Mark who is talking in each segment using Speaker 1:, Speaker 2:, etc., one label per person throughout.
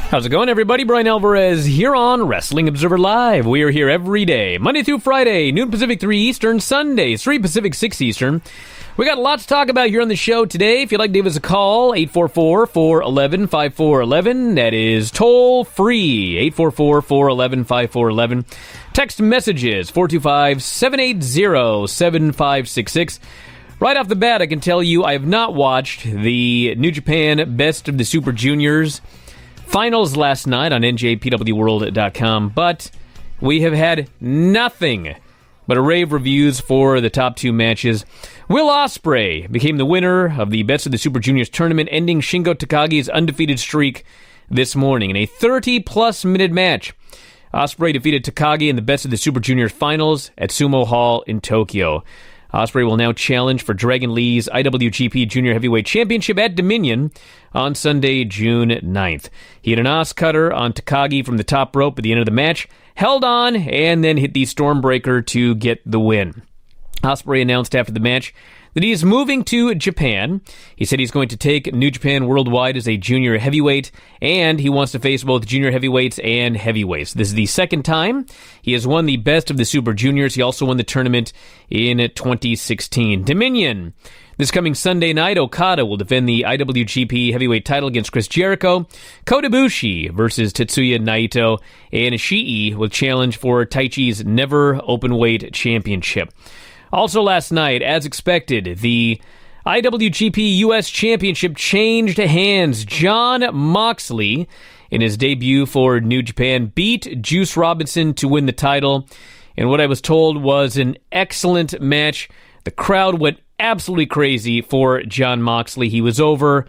Speaker 1: How's it going, everybody? Bryan Alvarez here on Wrestling Observer Live. We are here every day, Monday through Friday, noon Pacific, 3 Eastern, Sundays, 3 Pacific, 6 Eastern. We got a lot to talk about here on the show today. If you'd like to give us a call, 844-411-5411. That is toll free, 844-411-5411. Text messages, 425-780-7566. Right off the bat, I can tell you I have not watched the New Japan Best of the Super Juniors finals last night on njpwworld.com, but we have had nothing but a rave reviews for the top two matches. Will Ospreay became the winner of the Best of the Super Juniors tournament, ending Shingo Takagi's undefeated streak this morning in a 30-plus minute match. Ospreay defeated Takagi in the Best of the Super Juniors finals at Sumo Hall in Tokyo. Ospreay will now challenge for Dragon Lee's IWGP Junior Heavyweight Championship at Dominion on Sunday, June 9th. He had an Os cutter on Takagi from the top rope at the end of the match, held on, and then hit the Stormbreaker to get the win. Ospreay announced after the match that he is moving to Japan. He said he's going to take New Japan Worldwide as a junior heavyweight, and he wants to face both junior heavyweights and heavyweights. This is the second time he has won the Best of the Super Juniors. He also won the tournament in 2016. Dominion. This coming Sunday night, Okada will defend the IWGP Heavyweight title against Chris Jericho. Kota Ibushi versus Tetsuya Naito. And Ishii will challenge for Taichi's Never Openweight Championship. Also last night, as expected, the IWGP US Championship changed hands. Jon Moxley, in his debut for New Japan, beat Juice Robinson to win the title. And what I was told was an excellent match. The crowd went absolutely crazy for Jon Moxley. He was over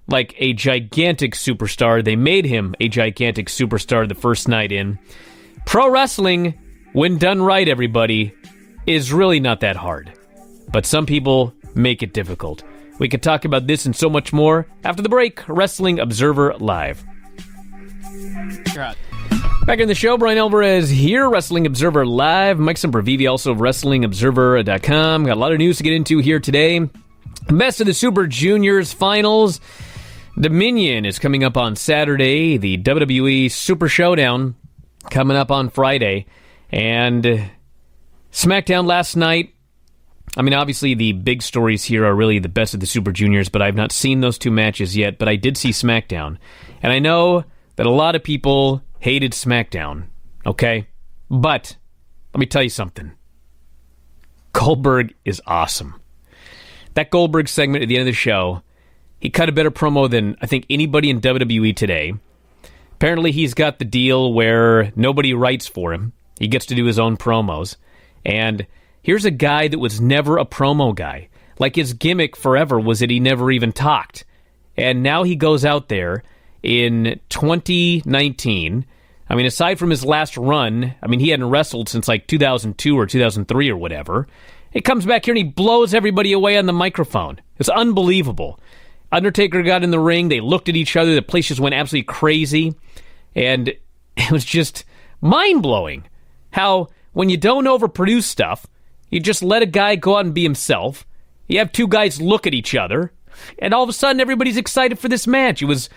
Speaker 1: like a gigantic superstar. They made him a gigantic superstar the first night in. Pro wrestling, when done right, everybody, is really not that hard. But some people make it difficult. We could talk about this and so much more after the break. Wrestling Observer Live. Back in the show, Bryan Alvarez here, Wrestling Observer Live. Mike Sempervive, also of WrestlingObserver.com. Got a lot of news to get into here today. Best of the Super Juniors finals. Dominion is coming up on Saturday. The WWE Super Showdown coming up on Friday. And Smackdown last night. I mean, obviously the big stories here are really the Best of the Super Juniors, but I've not seen those two matches yet, but I did see Smackdown. And I know that a lot of people hated Smackdown, okay? But let me tell you something. Goldberg is awesome. That Goldberg segment at the end of the show, he cut a better promo than I think anybody in WWE today. Apparently he's got the deal where nobody writes for him. He gets to do his own promos. And here's a guy that was never a promo guy. Like, his gimmick forever was that he never even talked. And now he goes out there in 2019. I mean, aside from his last run, I mean, he hadn't wrestled since like 2002 or 2003 or whatever. He comes back here and he blows everybody away on the microphone. It's unbelievable. Undertaker got in the ring. They looked at each other. The place just went absolutely crazy. And it was just mind-blowing how, when you don't overproduce stuff, you just let a guy go out and be himself. You have two guys look at each other, and all of a sudden everybody's excited for this match. It was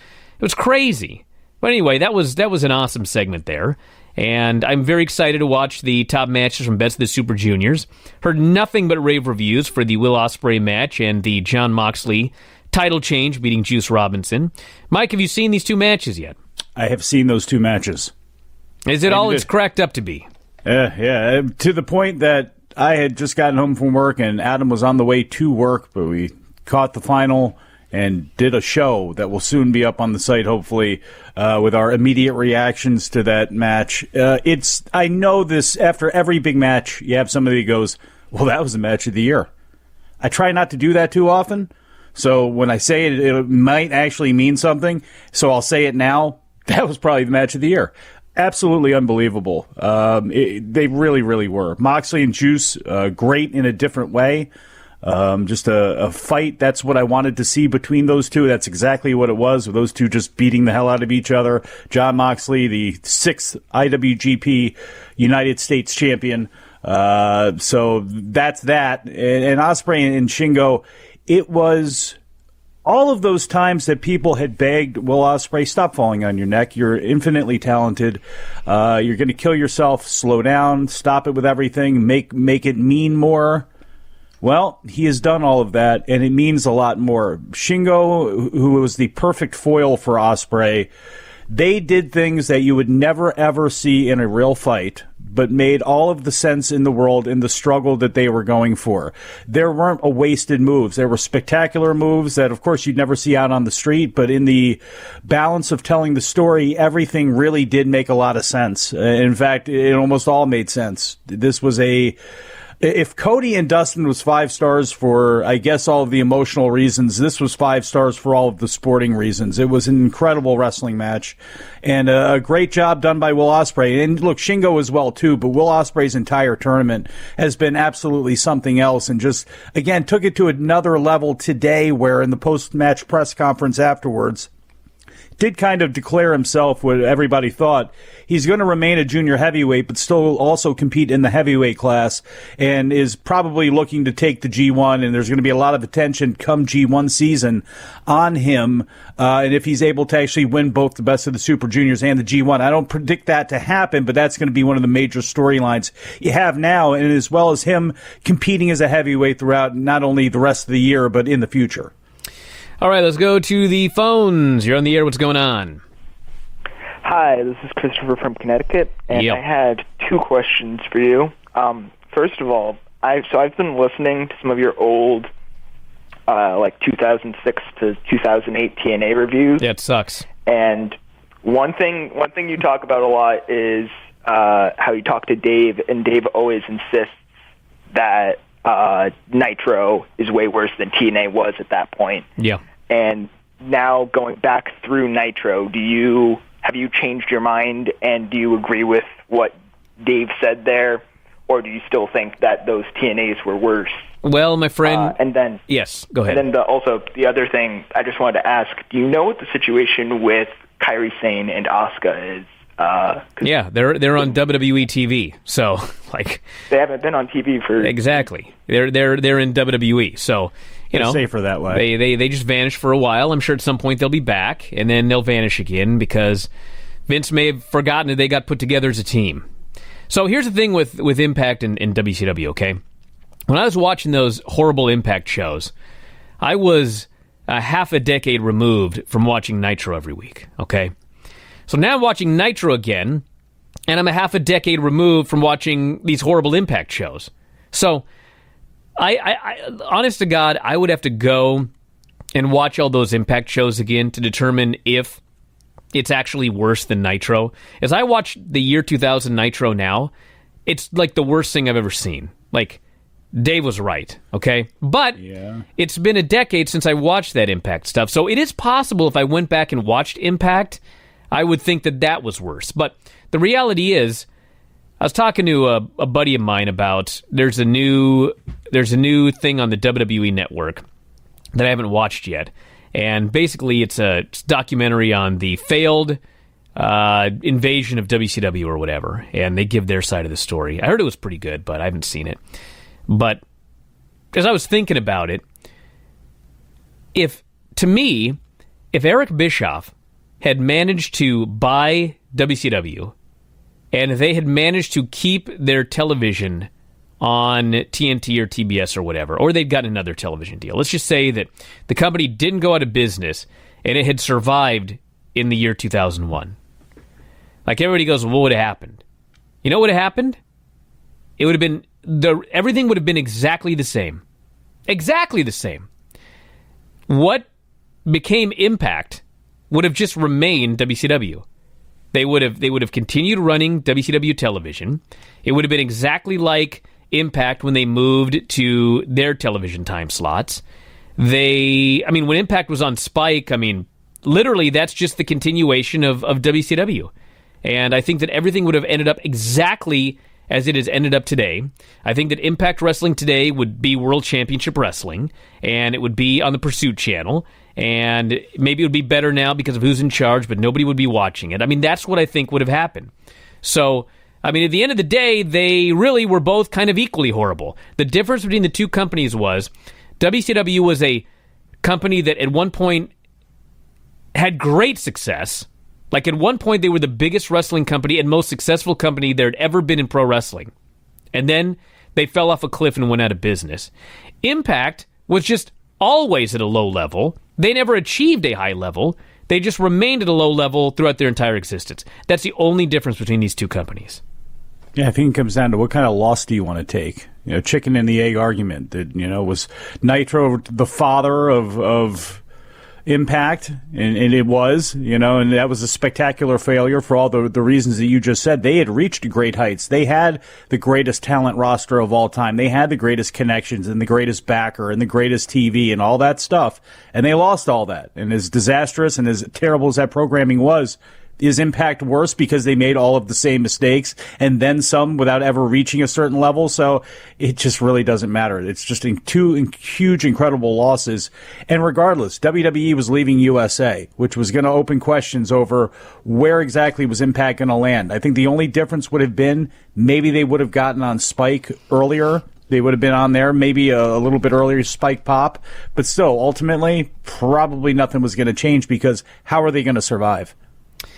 Speaker 1: crazy. But anyway, that was an awesome segment there. And I'm very excited to watch the top matches from Best of the Super Juniors. Heard nothing but rave reviews for the Will Ospreay match and the Jon Moxley title change beating Juice Robinson. Mike, have you seen these two matches yet?
Speaker 2: I have seen those two matches.
Speaker 1: Is it all it's cracked up to be?
Speaker 2: Yeah, to the point that I had just gotten home from work and Adam was on the way to work, but we caught the final and did a show that will soon be up on the site, hopefully, with our immediate reactions to that match. I know this, after every big match, you have somebody who goes, well, that was the match of the year. I try not to do that too often, so when I say it, it might actually mean something, so I'll say it now. That was probably the match of the year. Absolutely unbelievable. They really, really were. Moxley and Juice, great in a different way. Just a fight. That's what I wanted to see between those two. That's exactly what it was, with those two just beating the hell out of each other. Jon Moxley, the 6th IWGP United States champion. So that's that. And Ospreay and Shingo, it was all of those times that people had begged Will Ospreay, stop falling on your neck. You're infinitely talented. You're going to kill yourself. Slow down. Stop it with everything. Make it mean more. Well, he has done all of that, and it means a lot more. Shingo, who was the perfect foil for Ospreay, they did things that you would never, ever see in a real fight, but made all of the sense in the world in the struggle that they were going for. There weren't wasted moves. There were spectacular moves that, of course, you'd never see out on the street, but in the balance of telling the story, everything really did make a lot of sense. In fact, it almost all made sense. This was if Cody and Dustin was 5 stars for, I guess, all of the emotional reasons, this was 5 stars for all of the sporting reasons. It was an incredible wrestling match, and a great job done by Will Ospreay. And look, Shingo as well, too, but Will Ospreay's entire tournament has been absolutely something else, and just, again, took it to another level today, where in the post-match press conference afterwards, did kind of declare himself what everybody thought. He's going to remain a junior heavyweight, but still also compete in the heavyweight class, and is probably looking to take the G1, and there's going to be a lot of attention come G1 season on him, and if he's able to actually win both the Best of the Super Juniors and the G1. I don't predict that to happen, but that's going to be one of the major storylines you have now, and as well as him competing as a heavyweight throughout not only the rest of the year, but in the future.
Speaker 1: All right, let's go to the phones. You're on the air. What's going on?
Speaker 3: Hi, this is Christopher from Connecticut, and I had 2 questions for you. First of all, I've been listening to some of your old, 2006 to 2008 TNA reviews.
Speaker 1: Yeah, it sucks.
Speaker 3: And one thing you talk about a lot is how you talk to Dave, and Dave always insists that Nitro is way worse than TNA was at that point.
Speaker 1: Yeah.
Speaker 3: And now going back through Nitro, have you changed your mind, and do you agree with what Dave said there, or do you still think that those TNAs were worse?
Speaker 1: Well, my friend...
Speaker 3: and then...
Speaker 1: Yes, go ahead.
Speaker 3: And then also, the other thing I just wanted to ask, do you know what the situation with Kairi Sane and Asuka is?
Speaker 1: Yeah, they're on WWE TV, so like
Speaker 3: they haven't been on TV for
Speaker 1: exactly. They're in WWE, so
Speaker 2: They're safer that way.
Speaker 1: They just vanish for a while. I'm sure at some point they'll be back, and then they'll vanish again because Vince may have forgotten that they got put together as a team. So here's the thing with Impact and WCW. Okay, when I was watching those horrible Impact shows, I was a half a decade removed from watching Nitro every week. Okay. So now I'm watching Nitro again, and I'm a half a decade removed from watching these horrible Impact shows. So, I honest to God, I would have to go and watch all those Impact shows again to determine if it's actually worse than Nitro. As I watch the year 2000 Nitro now, it's like the worst thing I've ever seen. Like, Dave was right, okay? But It's been a decade since I watched that Impact stuff, so it is possible if I went back and watched Impact, I would think that was worse. But the reality is, I was talking to a buddy of mine about there's a new thing on the WWE Network that I haven't watched yet, and basically it's a documentary on the failed invasion of WCW or whatever, and they give their side of the story. I heard it was pretty good, but I haven't seen it. But as I was thinking about it, if Eric Bischoff had managed to buy WCW, and they had managed to keep their television on TNT or TBS or whatever, or they'd gotten another television deal. Let's just say that the company didn't go out of business, and it had survived in the year 2001. Like, everybody goes, well, what would have happened? You know what would have happened? It would have been, everything would have been exactly the same. Exactly the same. What became Impact would have just remained WCW. They would have continued running WCW television. It would have been exactly like Impact when they moved to their television time slots. When Impact was on Spike, literally that's just the continuation of WCW. And I think that everything would have ended up exactly as it has ended up today. I think that Impact Wrestling today would be World Championship Wrestling, and it would be on the Pursuit channel, and maybe it would be better now because of who's in charge, but nobody would be watching it. That's what I think would have happened. So, at the end of the day, they really were both kind of equally horrible. The difference between the two companies was WCW was a company that at one point had great success. Like at one point they were the biggest wrestling company and most successful company there had ever been in pro wrestling. And then they fell off a cliff and went out of business. Impact was just always at a low level. They never achieved a high level. They just remained at a low level throughout their entire existence. That's the only difference between these two companies.
Speaker 2: Yeah, I think it comes down to what kind of loss do you want to take? Chicken and the egg argument. That was Nitro the father of Impact, and it was, and that was a spectacular failure for all the reasons that you just said. They had reached great heights. They had the greatest talent roster of all time. They had the greatest connections and the greatest backer and the greatest TV and all that stuff, and they lost all that. And as disastrous and as terrible as that programming was, is Impact worse because they made all of the same mistakes and then some without ever reaching a certain level? So it just really doesn't matter. It's just two huge, incredible losses. And regardless, WWE was leaving USA, which was going to open questions over where exactly was Impact going to land. I think the only difference would have been maybe they would have gotten on Spike earlier. They would have been on there, maybe a little bit earlier, Spike Pop. But still, ultimately, probably nothing was going to change because how are they going to survive?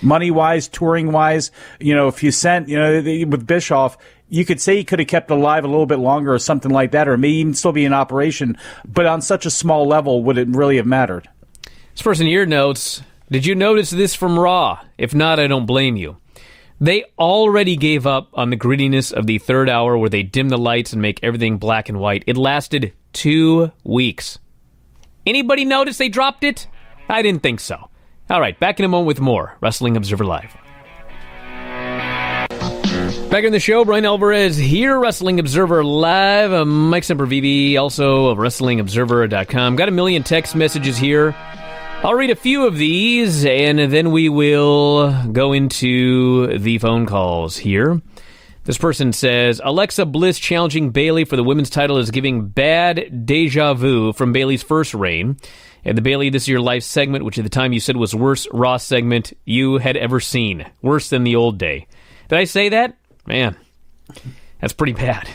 Speaker 2: Money-wise, touring-wise, if you sent, with Bischoff, you could say he could have kept alive a little bit longer or something like that, or maybe even still be in operation. But on such a small level, would it really have mattered?
Speaker 1: This person here notes, did you notice this from Raw? If not, I don't blame you. They already gave up on the grittiness of the third hour where they dim the lights and make everything black and white. It lasted 2 weeks. Anybody notice they dropped it? I didn't think so. All right, back in a moment with more Wrestling Observer Live. Back in the show, Bryan Alvarez here, Wrestling Observer Live. I'm Mike Sempervive, also of WrestlingObserver.com. Got a million text messages here. I'll read a few of these, and then we will go into the phone calls here. This person says, Alexa Bliss challenging Bayley for the women's title is giving bad deja vu from Bayley's first reign. And the Bayley This Is Your Life segment, which at the time you said was the worst Raw segment you had ever seen. Worse than the old day. Did I say that? Man, that's pretty bad.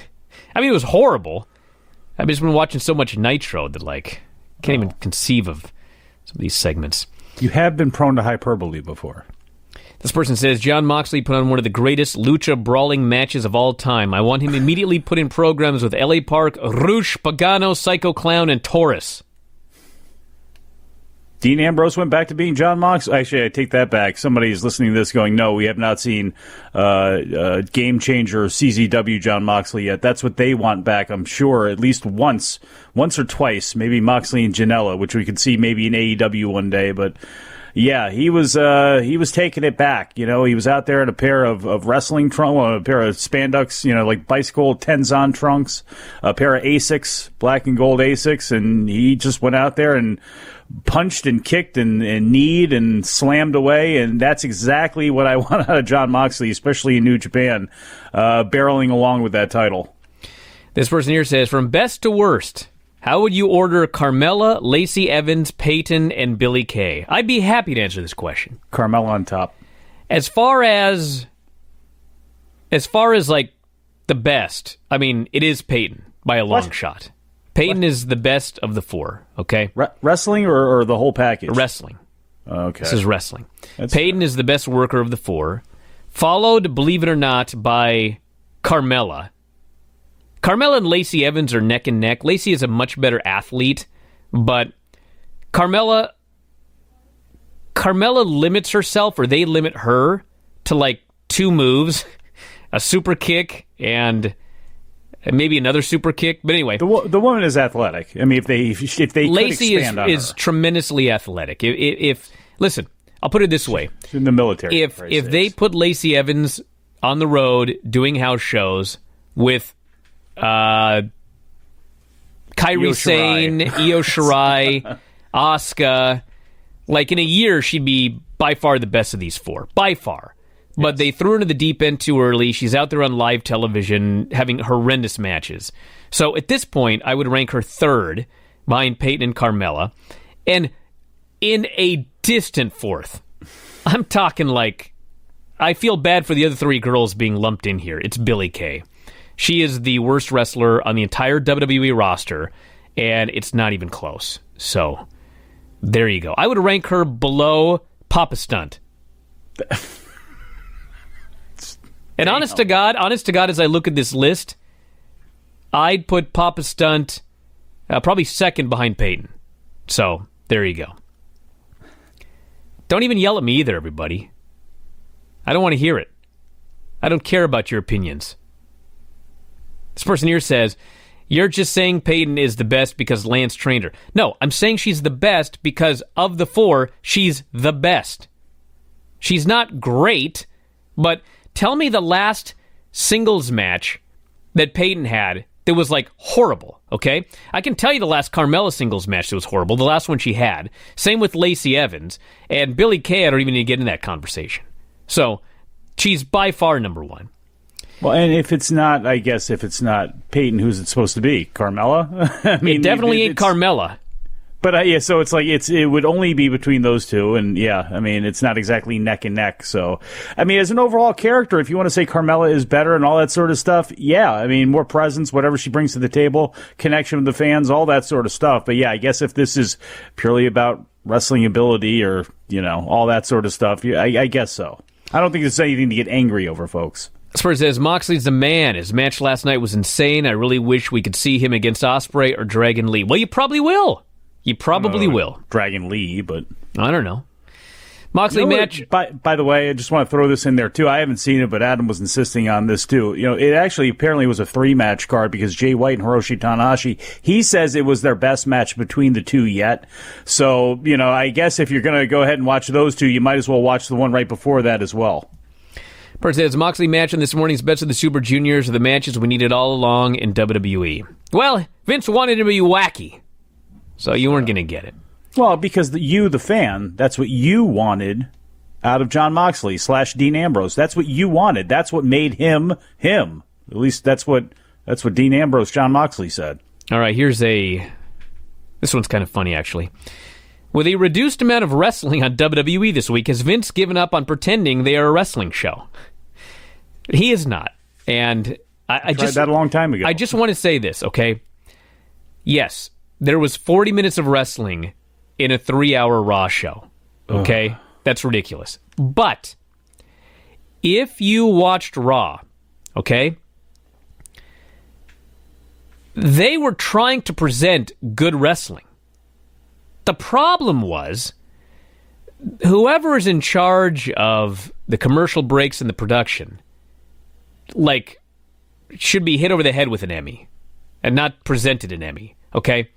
Speaker 1: I mean, it was horrible. I've just been watching so much Nitro that, can't even conceive of some of these segments.
Speaker 2: You have been prone to hyperbole before.
Speaker 1: This person says, Jon Moxley put on one of the greatest lucha brawling matches of all time. I want him immediately put in programs with L.A. Park, Rush, Pagano, Psycho Clown, and Taurus.
Speaker 2: Dean Ambrose went back to being Jon Moxley. Actually, I take that back. Somebody is listening to this going, no, we have not seen Game Changer CZW Jon Moxley yet. That's what they want back, I'm sure, at least once or twice. Maybe Moxley and Janela, which we could see maybe in AEW one day. But yeah, he was taking it back. He was out there in a pair of wrestling trunks, a pair of spandex, like bicycle Tenzan trunks, a pair of Asics, black and gold Asics, and he just went out there and punched and kicked and kneed and slammed away, and that's exactly what I want out of Jon Moxley, especially in New Japan, barreling along with that title.
Speaker 1: This person here says, from best to worst, how would you order Carmella, Lacey Evans, Peyton, and Billie Kay? I'd be happy to answer this question.
Speaker 2: Carmella on top.
Speaker 1: As far as the best, I mean, it is Peyton by a long shot. Peyton is the best of the four, okay?
Speaker 2: Wrestling or the whole package?
Speaker 1: Wrestling.
Speaker 2: Okay.
Speaker 1: This is wrestling. Peyton is the best worker of the four, followed, believe it or not, by Carmella. Carmella and Lacey Evans are neck and neck. Lacey is a much better athlete, but Carmella limits herself, or they limit her, to 2 moves, a super kick and maybe another super kick. But anyway,
Speaker 2: the woman is athletic. I mean, if they
Speaker 1: Lacey is tremendously athletic. If listen, I'll put it this way:
Speaker 2: she's in the military.
Speaker 1: If they put Lacey Evans on the road doing house shows with Kairi Sane, Io Shirai, Asuka, in a year, she'd be by far the best of these four. By far. But they threw her into the deep end too early. She's out there on live television having horrendous matches. So at this point, I would rank her third behind Peyton and Carmella. And in a distant fourth, I'm talking I feel bad for the other 3 girls being lumped in here. It's Billie Kay. She is the worst wrestler on the entire WWE roster, and it's not even close. So There you go. I would rank her below Papa Stunt. And honest to God, as I look at this list, I'd put Papa Stunt probably second behind Peyton. So, there you go. Don't even yell at me either, everybody. I don't want to hear it. I don't care about your opinions. This person here says, you're just saying Peyton is the best because Lance trained her. No, I'm saying she's the best because of the four, she's the best. She's not great, but tell me the last singles match that Peyton had that was, like, horrible, okay? I can tell you the last Carmella singles match that was horrible, the last one she had. Same with Lacey Evans. And Billie Kay, I don't even need to get in that conversation. So, she's by far number one.
Speaker 2: Well, and if it's not Peyton, who's it supposed to be? Carmella? I mean,
Speaker 1: it definitely ain't Carmella.
Speaker 2: But yeah, so it's like it would only be between those two, and yeah, I mean, it's not exactly neck and neck. So, I mean, as an overall character, if you want to say Carmella is better and all that sort of stuff, yeah, I mean, more presence, whatever she brings to the table, connection with the fans, all that sort of stuff. But yeah, I guess if this is purely about wrestling ability or all that sort of stuff, yeah, I guess so. I don't think there's anything to get angry over, folks.
Speaker 1: Spurs says, Moxley's the man. His match last night was insane. I really wish we could see him against Ospreay or Dragon Lee. Well, you probably will. You probably will.
Speaker 2: Dragon Lee, but
Speaker 1: I don't know. Moxley match.
Speaker 2: By the way, I just want to throw this in there, too. I haven't seen it, but Adam was insisting on this, too. It actually apparently was a 3-match card because Jay White and Hiroshi Tanahashi, he says it was their best match between the two yet. So, I guess if you're going to go ahead and watch those two, you might as well watch the one right before that as well.
Speaker 1: Person says, Moxley match in this morning's Best of the Super Juniors are the matches we needed all along in WWE. Well, Vince wanted to be wacky. So you weren't going to get it.
Speaker 2: Well, because the fan, that's what you wanted out of Jon Moxley / Dean Ambrose. That's what you wanted. That's what made him him. At least that's what Dean Ambrose, Jon Moxley said.
Speaker 1: All right, this one's kind of funny, actually. With a reduced amount of wrestling on WWE this week, has Vince given up on pretending they are a wrestling show? He is not. And I
Speaker 2: tried that a long time ago.
Speaker 1: I just want to say this, okay? Yes. There was 40 minutes of wrestling in a 3-hour Raw show. Okay? That's ridiculous. But if you watched Raw, okay, they were trying to present good wrestling. The problem was whoever is in charge of the commercial breaks and the production, should be hit over the head with an Emmy and not presented an Emmy, okay?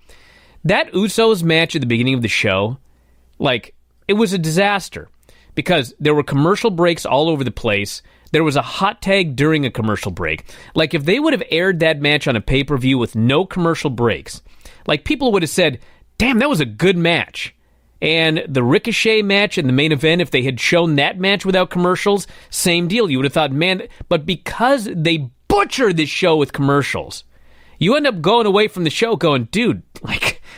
Speaker 1: That Usos match at the beginning of the show, it was a disaster because there were commercial breaks all over the place. There was a hot tag during a commercial break. If they would have aired that match on a pay-per-view with no commercial breaks, people would have said, damn, that was a good match. And the Ricochet match in the main event, if they had shown that match without commercials, same deal. You would have thought, man, but because they butchered this show with commercials, you end up going away from the show going, dude,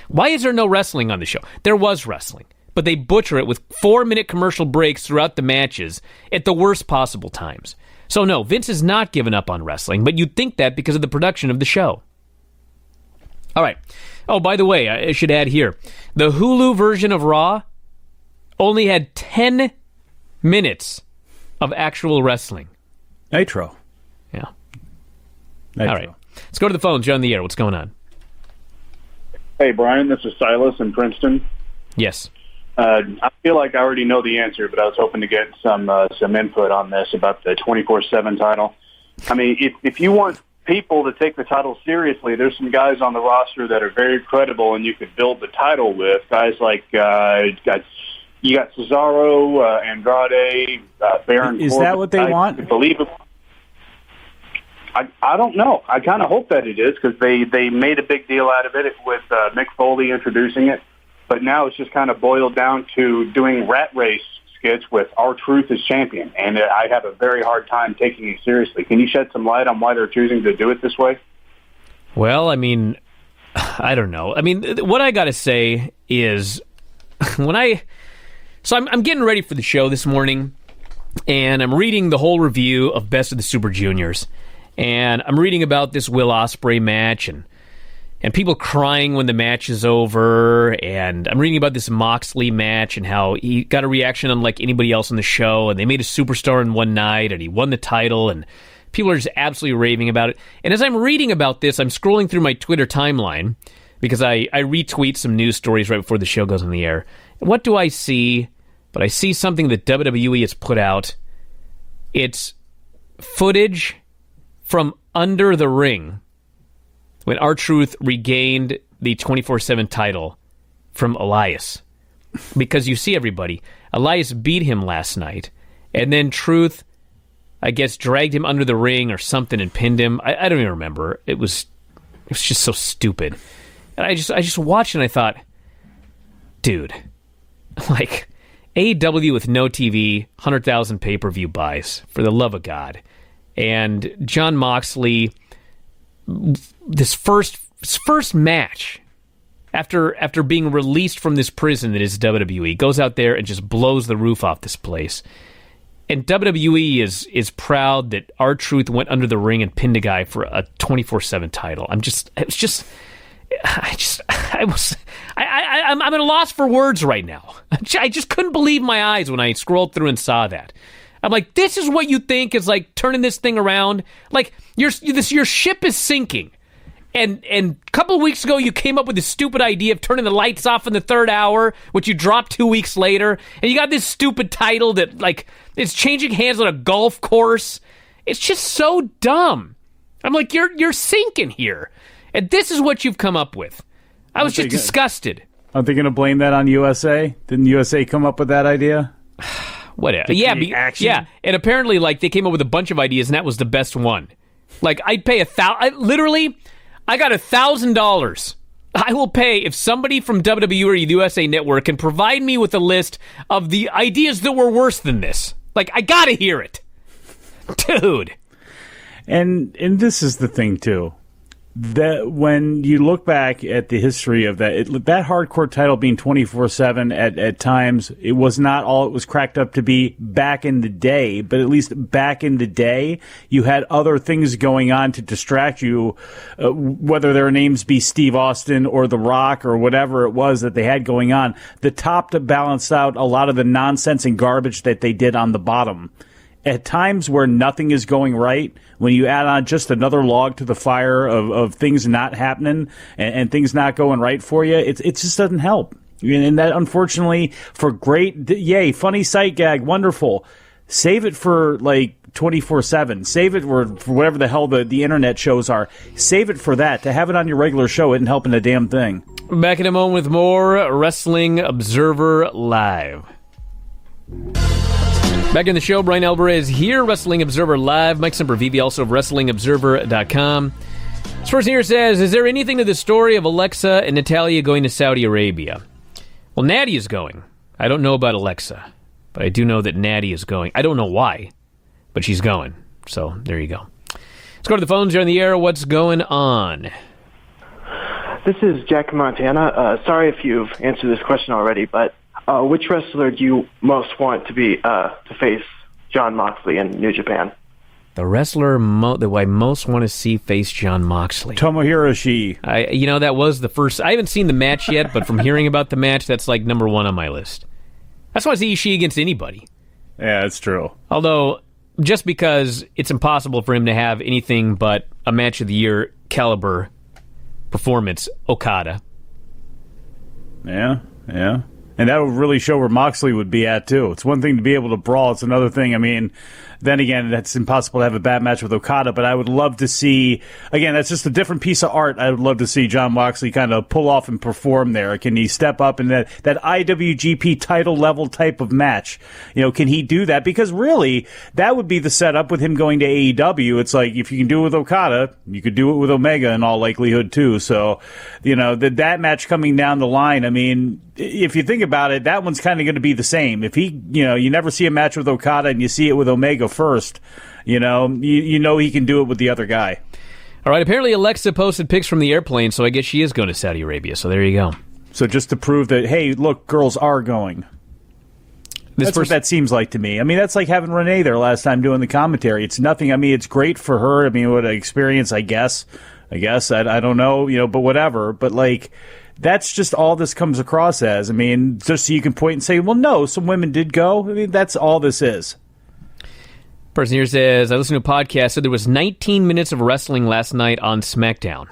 Speaker 1: why is there no wrestling on the show? There was wrestling, but they butcher it with 4-minute commercial breaks throughout the matches at the worst possible times. So no, Vince has not given up on wrestling, but you'd think that because of the production of the show. All right. Oh, by the way, I should add here, the Hulu version of Raw only had 10 minutes of actual wrestling.
Speaker 2: Nitro.
Speaker 1: Yeah.
Speaker 2: Nitro.
Speaker 1: All right. Let's go to the phones. You're on the air. What's going on?
Speaker 4: Hey, Bryan, this is Silas in Princeton.
Speaker 1: Yes.
Speaker 4: I feel like I already know the answer, but I was hoping to get some input on this about the 24/7 title. I mean, if you want people to take the title seriously, there's some guys on the roster that are very credible and you could build the title with. Guys like you got Cesaro, Andrade, Baron Corbin.
Speaker 2: Is that what they want?
Speaker 4: I don't know. I kind of hope that it is because they made a big deal out of it with Mick Foley introducing it. But now it's just kind of boiled down to doing rat race skits with R-Truth as champion. And I have a very hard time taking it seriously. Can you shed some light on why they're choosing to do it this way?
Speaker 1: Well, I mean, I don't know. I mean, what I got to say is So I'm getting ready for the show this morning, and I'm reading the whole review of Best of the Super Juniors. And I'm reading about this Will Ospreay match, and and people crying when the match is over, and I'm reading about this Moxley match and how he got a reaction unlike anybody else on the show, and they made a superstar in one night, and he won the title, and people are just absolutely raving about it. And as I'm reading about this, I'm scrolling through my Twitter timeline, because I retweet some news stories right before the show goes on the air. And what do I see? But I see something that WWE has put out. It's footage from under the ring when R-Truth regained the 24/7 title from Elias. Because you see everybody. Elias beat him last night, and then Truth, I guess, dragged him under the ring or something and pinned him. I don't even remember. It was just so stupid. And I just watched and I thought, dude, like, AEW with no TV, 100,000 pay-per-view buys, for the love of God. And Jon Moxley, this first match after being released from this prison that is WWE, goes out there and just blows the roof off this place. And WWE is proud that R-Truth went under the ring and pinned a guy for a 24/7 title. I'm at a loss for words right now. I just couldn't believe my eyes when I scrolled through and saw that. I'm like, this is what you think is like turning this thing around? Like, your ship is sinking. And a couple of weeks ago, you came up with this stupid idea of turning the lights off in the third hour, which you dropped 2 weeks later. And you got this stupid title that, like, it's changing hands on a golf course. It's just so dumb. I'm like, you're sinking here. And this is what you've come up with. I was just disgusted.
Speaker 2: Aren't they going to blame that on USA? Didn't USA come up with that idea?
Speaker 1: Whatever. Yeah, yeah. And apparently, like, they came up with a bunch of ideas, and that was the best one. Like, I'd pay $1,000. I got $1,000. I will pay if somebody from WWE or USA Network can provide me with a list of the ideas that were worse than this. Like, I gotta hear it, dude.
Speaker 2: And this is the thing too. That when you look back at the history of that hardcore title being 24/7 at times, it was not all it was cracked up to be back in the day, but at least back in the day, you had other things going on to distract you, whether their names be Steve Austin or The Rock or whatever it was that they had going on. The top to balance out a lot of the nonsense and garbage that they did on the bottom. At times where nothing is going right, when you add on just another log to the fire of things not happening and things not going right for you, it just doesn't help. And that, unfortunately, for great, yay, funny sight gag, wonderful. Save it for, like, 24/7. Save it for whatever the hell the internet shows are. Save it for that. To have it on your regular show isn't helping a damn thing.
Speaker 1: Back in a moment with more Wrestling Observer Live. Back in the show, Bryan Alvarez here, Wrestling Observer Live. Mike Sempervive, also of WrestlingObserver.com. This person here says, is there anything to the story of Alexa and Natalya going to Saudi Arabia? Well, Natty is going. I don't know about Alexa, but I do know that Natty is going. I don't know why, but she's going. So, there you go. Let's go to the phones. You're on the air. What's going on?
Speaker 5: This is Jack in Montana. Sorry if you've answered this question already, but which wrestler do you most want to be to face Jon Moxley in New Japan?
Speaker 1: The wrestler that I most want to see face Jon Moxley.
Speaker 2: Tomohiro Ishii.
Speaker 1: That was the first. I haven't seen the match yet, but from hearing about the match, that's like number one on my list. That's why I see Ishii against anybody.
Speaker 2: Yeah, that's true.
Speaker 1: Although, just because it's impossible for him to have anything but a match of the year caliber performance, Okada.
Speaker 2: Yeah. And that would really show where Moxley would be at, too. It's one thing to be able to brawl. It's another thing. I mean, then again, that's impossible to have a bad match with Okada, but I would love to see, again, that's just a different piece of art. I would love to see Jon Moxley kind of pull off and perform there. Can he step up in that IWGP title level type of match? Can he do that? Because really, that would be the setup with him going to AEW. It's like, if you can do it with Okada, you could do it with Omega in all likelihood, too. So, that match coming down the line, I mean, if you think about it, that one's kind of going to be the same. If he, you never see a match with Okada and you see it with Omega first, you know he can do it with the other guy.
Speaker 1: All right, apparently Alexa posted pics from the airplane, so I guess she is going to Saudi Arabia. So there you go.
Speaker 2: So just to prove that, hey, look, girls are going. That's what that seems like to me. I mean, that's like having Renee there last time doing the commentary. It's nothing. I mean, it's great for her. I mean, what an experience, I guess. I guess. I don't know, but whatever. But, like, that's just all this comes across as. I mean, just so you can point and say, well, no, some women did go. I mean, that's all this is.
Speaker 1: Person here says, I listened to a podcast, said there was 19 minutes of wrestling last night on SmackDown.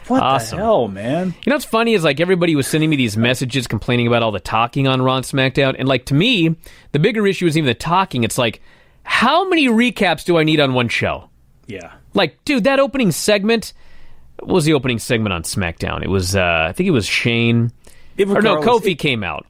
Speaker 2: What
Speaker 1: awesome.
Speaker 2: the hell, man?
Speaker 1: You know what's funny is, like, everybody was sending me these messages complaining about all the talking on Raw and SmackDown, and, like, to me, the bigger issue isn't even the talking. It's like, how many recaps do I need on one show?
Speaker 2: Yeah.
Speaker 1: Like, dude, that opening segment, what was the opening segment on SmackDown? It was, I think it was Shane, Kofi came out.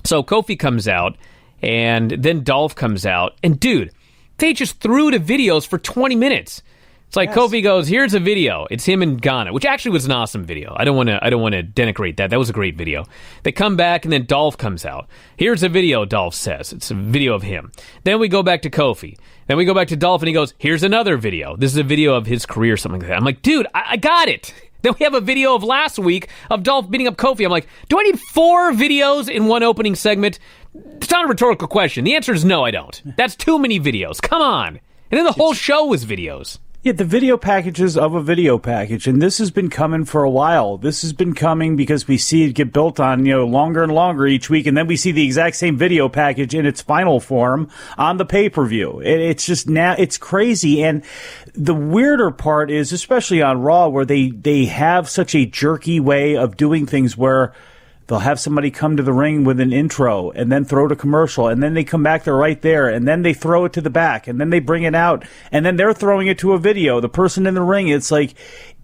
Speaker 1: So Kofi comes out, and then Dolph comes out, and dude, they just threw to videos for 20 minutes. It's like Kofi goes, here's a video. It's him and Ghana, which actually was an awesome video. I don't want to denigrate that. That was a great video. They come back, and then Dolph comes out. Here's a video, Dolph says. It's a video of him. Then we go back to Kofi. Then we go back to Dolph, and he goes, here's another video. This is a video of his career, something like that. I'm like, dude, I got it. Then we have a video of last week of Dolph beating up Kofi. I'm like, do I need 4 videos in one opening segment? It's not a rhetorical question. The answer is no, I don't. That's too many videos. Come on. And then the whole show was videos.
Speaker 2: Yeah, the video packages of a video package, and this has been coming for a while. This has been coming because we see it get built on, longer and longer each week, and then we see the exact same video package in its final form on the pay-per-view. It's just now, it's crazy, and the weirder part is, especially on Raw, where they have such a jerky way of doing things where they'll have somebody come to the ring with an intro and then throw to commercial, and then they come back, they're right there, and then they throw it to the back, and then they bring it out, and then they're throwing it to a video. The person in the ring, it's like,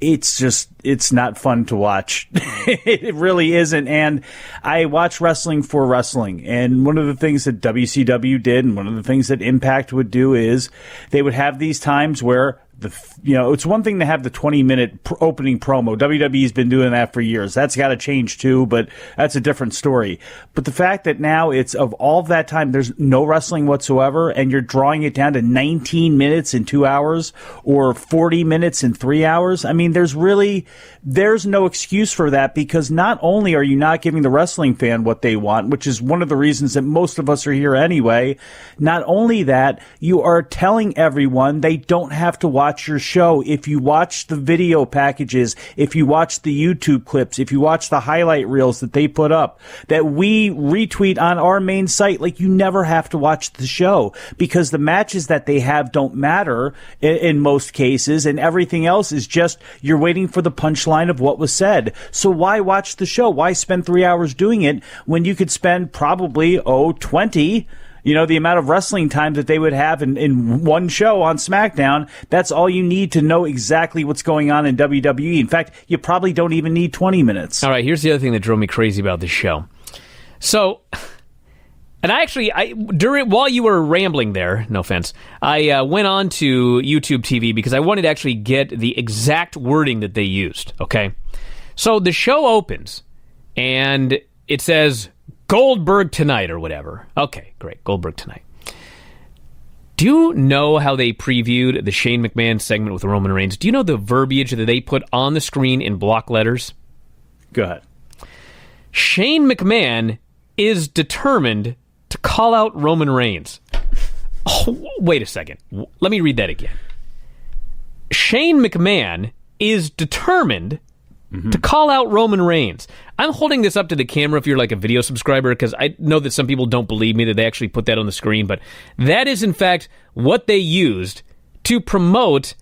Speaker 2: it's not fun to watch. It really isn't. And I watch wrestling for wrestling. And one of the things that WCW did, and one of the things that Impact would do, is they would have these times where it's one thing to have the 20-minute opening promo. WWE's been doing that for years. That's got to change too, but that's a different story. But the fact that now it's of all of that time, there's no wrestling whatsoever, and you're drawing it down to 19 minutes in 2 hours or 40 minutes in 3 hours. I mean, there's no excuse for that, because not only are you not giving the wrestling fan what they want, which is one of the reasons that most of us are here anyway, not only that, you are telling everyone they don't have to watch your show. If you watch the video packages, if you watch the YouTube clips, if you watch the highlight reels that they put up, that we retweet on our main site, like, you never have to watch the show, because the matches that they have don't matter in most cases, and everything else is just, you're waiting for the punchline of what was said. So why watch the show? Why spend 3 hours doing it when you could spend probably 20, the amount of wrestling time that they would have in one show on SmackDown? That's all you need to know exactly what's going on in WWE. In fact, you probably don't even need 20 minutes.
Speaker 1: All right, here's the other thing that drove me crazy about this show. So, and while you were rambling there, no offense, I went on to YouTube TV because I wanted to actually get the exact wording that they used, okay? So the show opens, and it says, Goldberg tonight or whatever. Okay, great. Goldberg tonight. Do you know how they previewed the Shane McMahon segment with Roman Reigns? Do you know the verbiage that they put on the screen in block letters?
Speaker 2: Go ahead.
Speaker 1: Shane McMahon is determined to call out Roman Reigns. Oh, wait a second. Let me read that again. Shane McMahon is determined to call out Roman Reigns. I'm holding this up to the camera if you're like a video subscriber, because I know that some people don't believe me that they actually put that on the screen, but that is in fact what they used to promote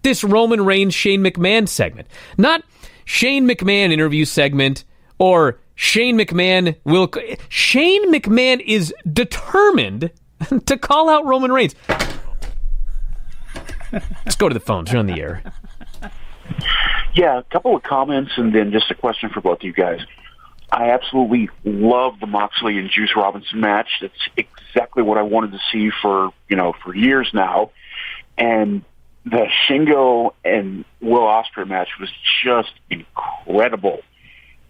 Speaker 1: this Roman Reigns Shane McMahon segment. Not Shane McMahon interview segment or Shane McMahon is determined to call out Roman Reigns. Let's go to the phones. You're on the air.
Speaker 6: Yeah, a couple of comments and then just a question for both of you guys. I absolutely love the Moxley and Juice Robinson match. That's exactly what I wanted to see for years now. And the Shingo and Will Ospreay match was just incredible.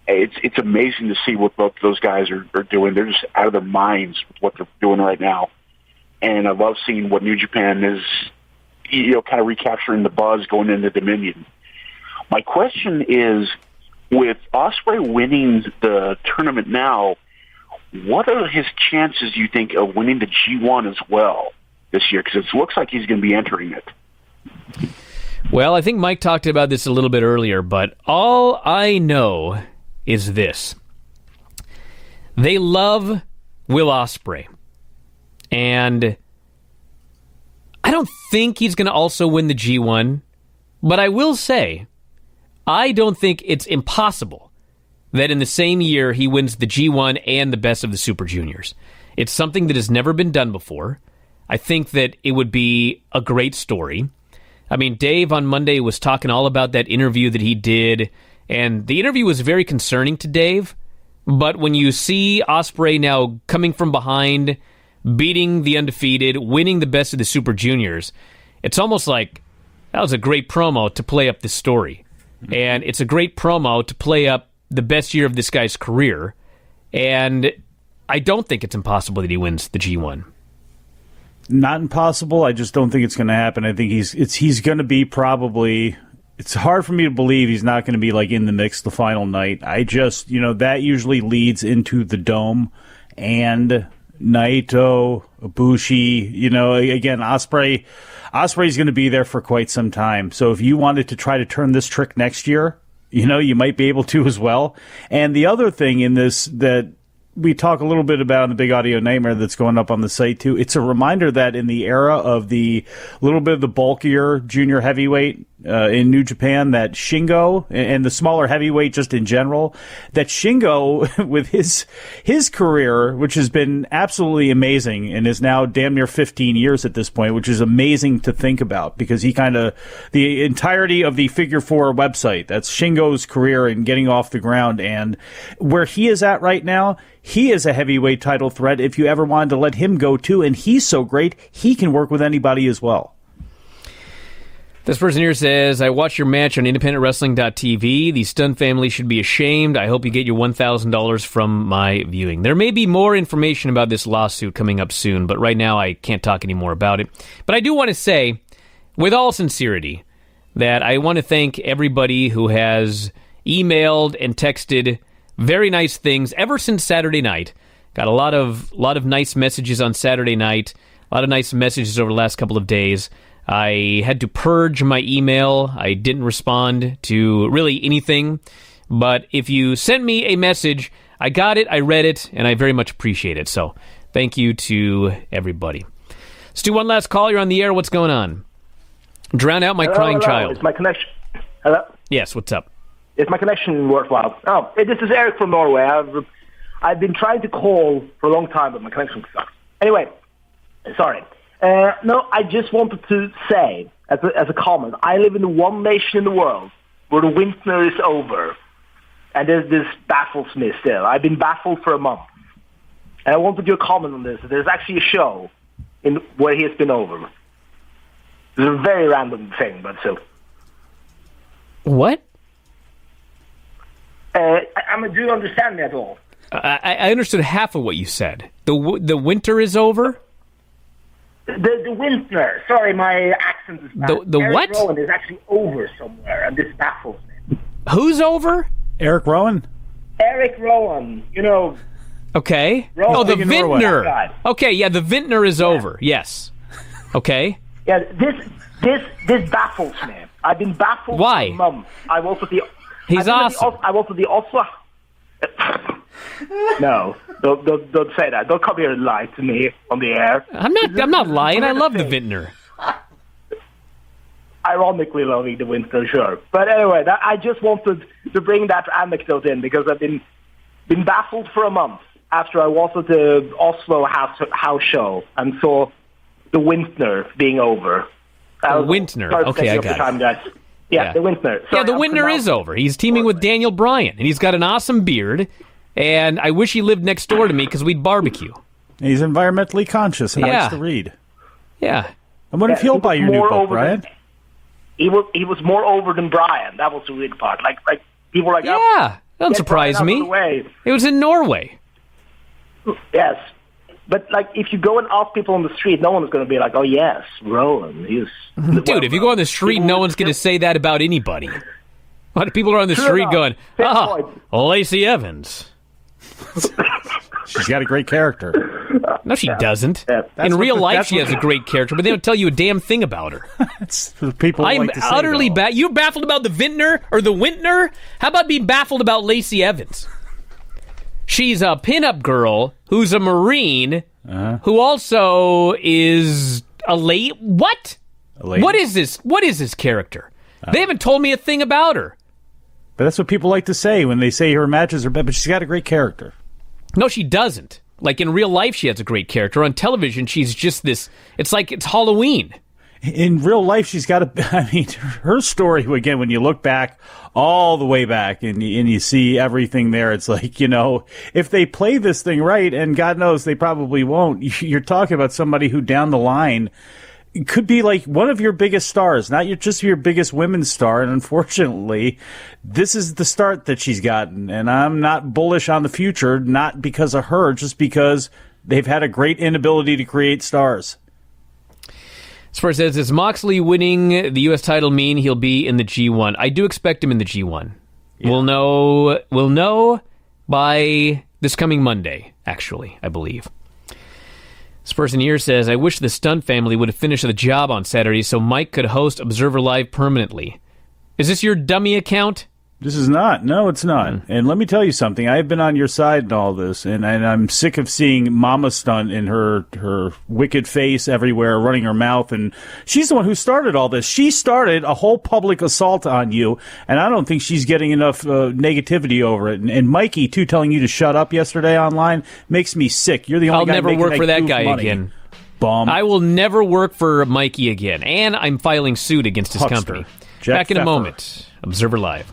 Speaker 6: It's amazing to see what both of those guys are doing. They're just out of their minds with what they're doing right now. And I love seeing what New Japan is, kind of recapturing the buzz going into Dominion. My question is, with Ospreay winning the tournament now, what are his chances, you think, of winning the G1 as well this year? Because it looks like he's going to be entering it.
Speaker 1: Well, I think Mike talked about this a little bit earlier, but all I know is this. They love Will Ospreay. And I don't think he's going to also win the G1, but I will say, I don't think it's impossible that in the same year he wins the G1 and the Best of the Super Juniors. It's something that has never been done before. I think that it would be a great story. I mean, Dave on Monday was talking all about that interview that he did, and the interview was very concerning to Dave, but when you see Ospreay now coming from behind, beating the undefeated, winning the Best of the Super Juniors, it's almost like that was a great promo to play up this story. And it's a great promo to play up the best year of this guy's career, and I don't think it's impossible that he wins the G1.
Speaker 2: Not impossible. I just don't think it's going to happen. I think he's going to be probably. It's hard for me to believe he's not going to be like in the mix the final night. I just, that usually leads into the Dome and Naito, Ibushi. Again, Ospreay's going to be there for quite some time. So if you wanted to try to turn this trick next year, you might be able to as well. And the other thing in this that we talk a little bit about in the Big Audio Nightmare that's going up on the site too, it's a reminder that in the era of the little bit of the bulkier junior heavyweight in New Japan, that Shingo and the smaller heavyweight just in general, that Shingo with his career, which has been absolutely amazing and is now damn near 15 years at this point, which is amazing to think about because he the entirety of the Figure 4 website, that's Shingo's career and getting off the ground, and where he is at right now, he is a heavyweight title threat if you ever wanted to let him go too, and he's so great, he can work with anybody as well.
Speaker 1: This person here says, I watched your match on independentwrestling.tv. The Stun family should be ashamed. I hope you get your $1,000 from my viewing. There may be more information about this lawsuit coming up soon, but right now I can't talk any more about it. But I do want to say, with all sincerity, that I want to thank everybody who has emailed and texted very nice things ever since Saturday night. Got a lot of nice messages on Saturday night, a lot of nice messages over the last couple of days. I had to purge my email. I didn't respond to really anything. But if you sent me a message, I got it, I read it, and I very much appreciate it. So thank you to everybody. Let's do one last call. You're on the air. What's going on? Drown out my crying child.
Speaker 7: Is my connection... Hello?
Speaker 1: Yes, what's up?
Speaker 7: Is my connection worthwhile? Oh, this is Eric from Norway. I've been trying to call for a long time, but my connection sucks. Anyway, sorry. No, I just wanted to say, as a comment, I live in the one nation in the world where the WINTNER is over. And this baffles me still. I've been baffled for a month. And I wanted your comment on this. There's actually a show where he has been over. It's a very random thing, but still.
Speaker 1: What?
Speaker 7: Do you understand me at all?
Speaker 1: I understood half of what you said. The winter is over?
Speaker 7: The WINTNER. Sorry, my accent is bad.
Speaker 1: The
Speaker 7: Eric
Speaker 1: what?
Speaker 7: Rowan is actually over somewhere, and this baffles me.
Speaker 1: Who's over?
Speaker 2: Eric Rowan?
Speaker 7: Eric Rowan.
Speaker 1: Okay.
Speaker 7: Rowan,
Speaker 1: the WINTNER. Okay, yeah, the WINTNER is over. Yes. Okay.
Speaker 7: Yeah, this baffles me. I've been baffled for a month. I was at the...
Speaker 1: He's awesome.
Speaker 7: I was at the Oslo... No, don't say that. Don't come here and lie to me on the air.
Speaker 1: I'm not lying. I love the WINTNER.
Speaker 7: Ironically loving the WINTNER, sure. But anyway, I just wanted to bring that anecdote in because I've been baffled for a month after I was at the Oslo house show and saw the WINTNER being over.
Speaker 1: The WINTNER. Okay, I got it.
Speaker 7: Guys. Yeah, the WINTNER.
Speaker 1: Yeah, the WINTNER is over. He's teaming with Daniel Bryan, and he's got an awesome beard, and I wish he lived next door to me because we'd barbecue.
Speaker 2: He's environmentally conscious and likes to read.
Speaker 1: Yeah.
Speaker 2: I wonder if he'll buy your new book, Brian.
Speaker 7: He was more over than Bryan. That was the weird part. Like people were like,
Speaker 1: yeah, doesn't surprise me. It was in Norway.
Speaker 7: Yes. But, if you go and ask people on the street, no one's going to be like, oh, yes, Rowan.
Speaker 1: Dude, if you go on the street, no one's going to say that about anybody. A lot of people are on the street going, Lacey Evans.
Speaker 2: She's got a great character.
Speaker 1: No, she doesn't.
Speaker 2: That's
Speaker 1: In
Speaker 2: what
Speaker 1: real
Speaker 2: the-
Speaker 1: life,
Speaker 2: that's
Speaker 1: she
Speaker 2: what
Speaker 1: has a great character, but they don't tell you a damn thing about her.
Speaker 2: That's what people
Speaker 1: I'm
Speaker 2: like to say,
Speaker 1: utterly
Speaker 2: though.
Speaker 1: You're baffled about the WINTNER or the WINTNER? How about being baffled about Lacey Evans? She's a pinup girl who's a Marine who also is a late. What?
Speaker 2: A lady?
Speaker 1: What is this? What is this character? They haven't told me a thing about her.
Speaker 2: But that's what people like to say when they say her matches are bad, but she's got a great character.
Speaker 1: No, she doesn't. Like, in real life, she has a great character. On television, she's just this. It's like it's Halloween.
Speaker 2: In real life, she's got her story, again, when you look back, all the way back, and you see everything there, it's like, if they play this thing right, and God knows they probably won't, you're talking about somebody who down the line could be like one of your biggest stars, not just your biggest women's star. And unfortunately, this is the start that she's gotten. And I'm not bullish on the future, not because of her, just because they've had a great inability to create stars.
Speaker 1: Spurs says, does Moxley winning the U.S. title mean he'll be in the G1? I do expect him in the G1. Yeah. We'll know by this coming Monday, actually, I believe. This person here says, I wish the Stunt family would have finished the job on Saturday so Mike could host Observer Live permanently. Is this your dummy account?
Speaker 2: This is not. No, it's not. And let me tell you something. I've been on your side in all this, and I'm sick of seeing Mama Stunt in her wicked face everywhere, running her mouth. And she's the one who started all this. She started a whole public assault on you, and I don't think she's getting enough negativity over it. And Mikey, too, telling you to shut up yesterday online makes me sick. You're the only guy
Speaker 1: I'll never work for that guy
Speaker 2: money.
Speaker 1: again.
Speaker 2: Bum.
Speaker 1: I will never work for Mikey again. And I'm filing suit against his
Speaker 2: Huckster.
Speaker 1: company.
Speaker 2: Jack
Speaker 1: Back in a
Speaker 2: Pfeffer.
Speaker 1: moment. Observer Live.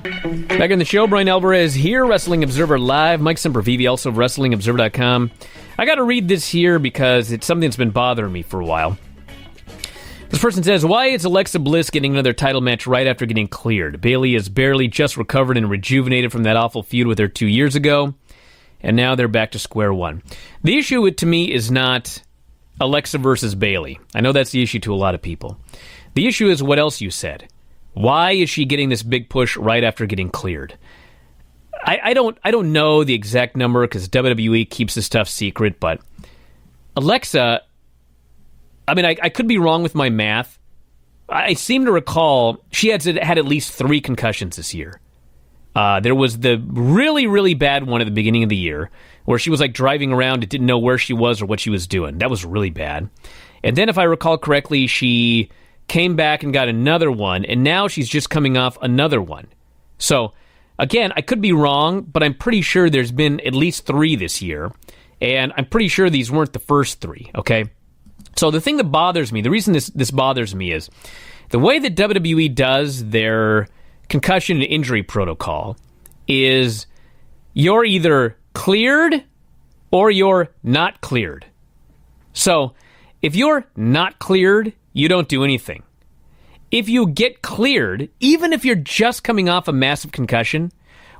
Speaker 1: Back in the show, Bryan Alvarez here, Wrestling Observer Live. Mike Sempervive, also of WrestlingObserver.com. I got to read this here because it's something that's been bothering me for a while. This person says, why is Alexa Bliss getting another title match right after getting cleared? Bayley has barely just recovered and rejuvenated from that awful feud with her 2 years ago, and now they're back to square one. The issue to me is not Alexa versus Bayley. I know that's the issue to a lot of people. The issue is what else you said. Why is she getting this big push right after getting cleared? I don't know the exact number because WWE keeps this stuff secret, but Alexa, I could be wrong with my math. I seem to recall she had at least 3 concussions this year. There was the really, really bad one at the beginning of the year where she was like driving around and didn't know where she was or what she was doing. That was really bad. And then if I recall correctly, she came back and got another one, and now she's just coming off another one. So, again, I could be wrong, but I'm pretty sure there's been at least 3 this year, and I'm pretty sure these weren't the first 3, okay? So the thing that bothers me, the reason this bothers me is the way that WWE does their concussion and injury protocol is you're either cleared or you're not cleared. So, if you're not cleared, you don't do anything. If you get cleared, even if you're just coming off a massive concussion,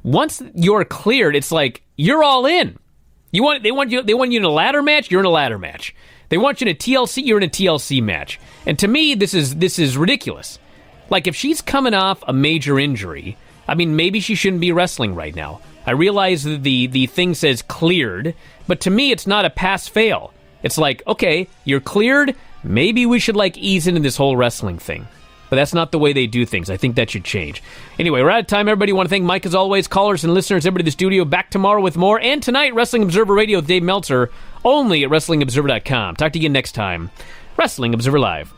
Speaker 1: once you're cleared, it's like you're all in. They want you in a ladder match, you're in a ladder match. They want you in a TLC, you're in a TLC match. And to me, this is ridiculous. Like, if she's coming off a major injury, maybe she shouldn't be wrestling right now. I realize that the thing says cleared, but to me, it's not a pass-fail. It's like, okay, you're cleared, maybe we should ease into this whole wrestling thing. But that's not the way they do things. I think that should change. Anyway, we're out of time. Everybody, want to thank Mike as always, callers and listeners, everybody in the studio. Back tomorrow with more. And tonight, Wrestling Observer Radio with Dave Meltzer, only at WrestlingObserver.com. Talk to you again next time. Wrestling Observer Live.